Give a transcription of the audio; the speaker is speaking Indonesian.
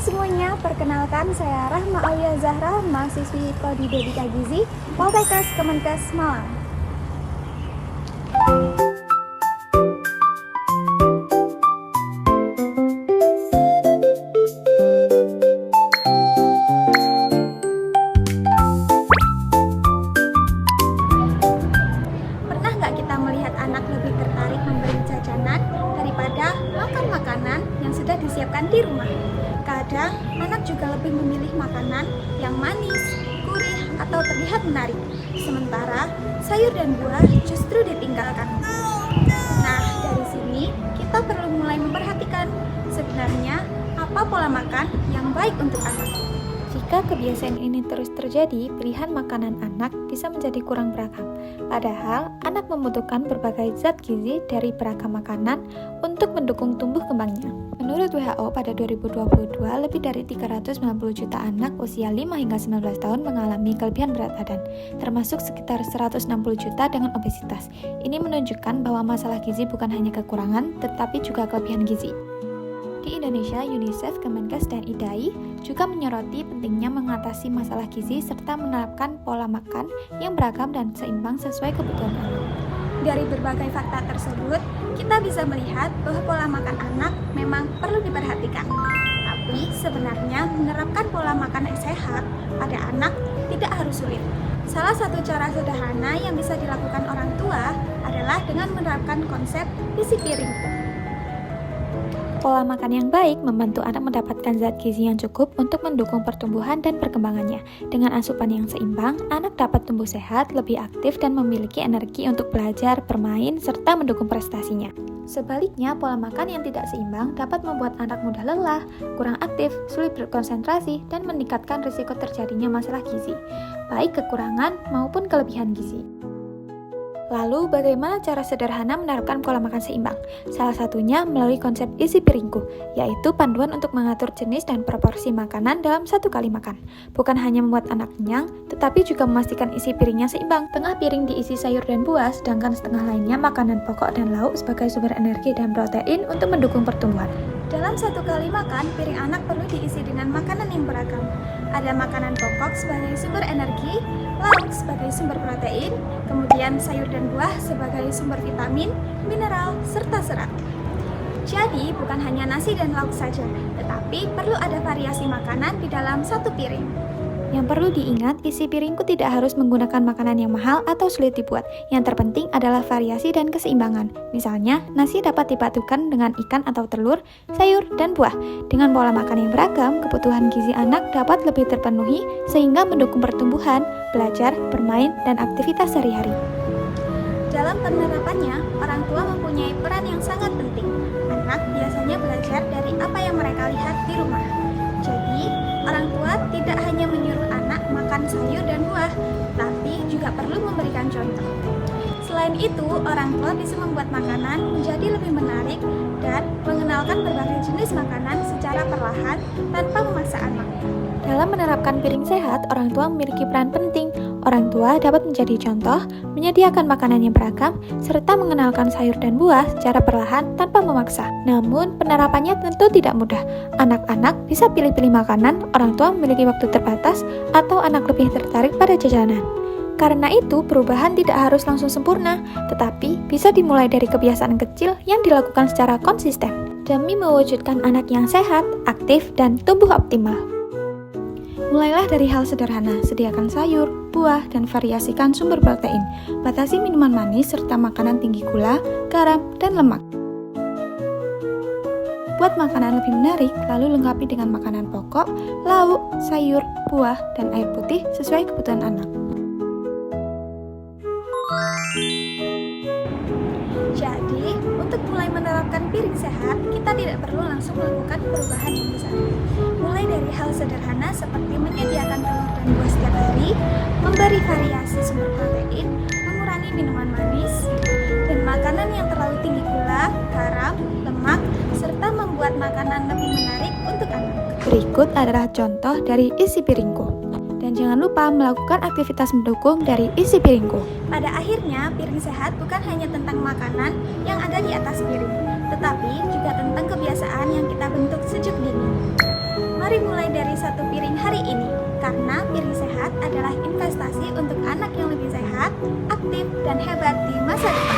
semuanya, perkenalkan saya Rahma Aulia Zahra, mahasiswi Prodi Dedika Gizi, Poltekkes Kemenkes Malang. Pernah nggak kita melihat anak lebih tertarik membeli jajanan daripada makan makanan yang sudah disiapkan di rumah? Kadang, anak juga lebih memilih makanan yang manis, gurih, atau terlihat menarik. Sementara, sayur dan buah justru ditinggalkan. Nah, dari sini kita perlu mulai memperhatikan sebenarnya apa pola makan yang baik untuk anak. Jika kebiasaan ini terus terjadi, pilihan makanan anak bisa menjadi kurang beragam. Padahal, anak membutuhkan berbagai zat gizi dari beragam makanan untuk mendukung tumbuh kembangnya. Menurut WHO, pada 2022, lebih dari 390 juta anak usia 5 hingga 19 tahun mengalami kelebihan berat badan, termasuk sekitar 160 juta dengan obesitas. Ini menunjukkan bahwa masalah gizi bukan hanya kekurangan, tetapi juga kelebihan gizi. Di Indonesia, UNICEF, Kemenkes, dan IDAI juga menyoroti pentingnya mengatasi masalah gizi serta menerapkan pola makan yang beragam dan seimbang sesuai kebutuhan anak. Dari berbagai fakta tersebut, kita bisa melihat bahwa pola makan anak memang perlu diperhatikan. Tapi sebenarnya menerapkan pola makan yang sehat pada anak tidak harus sulit. Salah satu cara sederhana yang bisa dilakukan orang tua adalah dengan menerapkan konsep isi piring. Pola makan yang baik membantu anak mendapatkan zat gizi yang cukup untuk mendukung pertumbuhan dan perkembangannya. Dengan asupan yang seimbang, anak dapat tumbuh sehat, lebih aktif, dan memiliki energi untuk belajar, bermain, serta mendukung prestasinya. Sebaliknya, pola makan yang tidak seimbang dapat membuat anak mudah lelah, kurang aktif, sulit berkonsentrasi, dan meningkatkan risiko terjadinya masalah gizi, baik kekurangan maupun kelebihan gizi. Lalu, bagaimana cara sederhana menerapkan pola makan seimbang? Salah satunya melalui konsep isi piringku, yaitu panduan untuk mengatur jenis dan proporsi makanan dalam satu kali makan. Bukan hanya membuat anak kenyang, tetapi juga memastikan isi piringnya seimbang. Tengah piring diisi sayur dan buah, sedangkan setengah lainnya makanan pokok dan lauk sebagai sumber energi dan protein untuk mendukung pertumbuhan. Dalam satu kali makan, piring anak perlu diisi dengan makanan yang beragam. Ada makanan pokok sebagai sumber energi, lauk sebagai sumber protein, kemudian sayur dan buah sebagai sumber vitamin, mineral, serta serat. Jadi, bukan hanya nasi dan lauk saja, tetapi perlu ada variasi makanan di dalam satu piring. Yang perlu diingat, isi piringku tidak harus menggunakan makanan yang mahal atau sulit dibuat. Yang terpenting adalah variasi dan keseimbangan. Misalnya, nasi dapat dipadukan dengan ikan atau telur, sayur, dan buah. Dengan pola makan yang beragam, kebutuhan gizi anak dapat lebih terpenuhi sehingga mendukung pertumbuhan, belajar, bermain, dan aktivitas sehari-hari. Dalam penerapannya, orang tua mempunyai peran yang sangat penting. Anak biasanya belajar dari apa yang mereka lihat di rumah. Jadi, orang tua tidak hanya menyuruh anak makan sayur dan buah, tapi juga perlu memberikan contoh. Selain itu, orang tua bisa membuat makanan menjadi lebih menarik dan mengenalkan berbagai jenis makanan secara perlahan tanpa memaksa anak. Dalam menerapkan piring sehat, orang tua memiliki peran penting. Orang tua dapat menjadi contoh, menyediakan makanan yang beragam, serta mengenalkan sayur dan buah secara perlahan tanpa memaksa. Namun, penerapannya tentu tidak mudah. Anak-anak bisa pilih-pilih makanan, orang tua memiliki waktu terbatas, atau anak lebih tertarik pada jajanan. Karena itu, perubahan tidak harus langsung sempurna, tetapi bisa dimulai dari kebiasaan kecil yang dilakukan secara konsisten, demi mewujudkan anak yang sehat, aktif, dan tumbuh optimal. Mulailah dari hal sederhana, sediakan sayur, buah, dan variasikan sumber protein. Batasi minuman manis serta makanan tinggi gula, garam, dan lemak. Buat makanan lebih menarik, lalu lengkapi dengan makanan pokok, lauk, sayur, buah, dan air putih sesuai kebutuhan anak. Jadi, untuk mulai menerapkan piring sehat, kita tidak perlu langsung melakukan perubahan yang besar. Mulai dari hal sederhana seperti menyediakan telur dan buah setiap hari, memberi variasi sumber protein, mengurangi minuman manis, dan makanan yang terlalu tinggi gula, garam, lemak, serta membuat makanan lebih menarik untuk anak. Berikut adalah contoh dari isi piringku. Dan jangan lupa melakukan aktivitas mendukung dari isi piringku. Pada akhirnya, piring sehat bukan hanya tentang makanan yang ada di atas piring, tetapi juga tentang kebiasaan yang kita bentuk sejak dini. Mari mulai dari satu piring hari ini, karena piring sehat adalah investasi untuk anak yang lebih sehat, aktif, dan hebat di masa depan.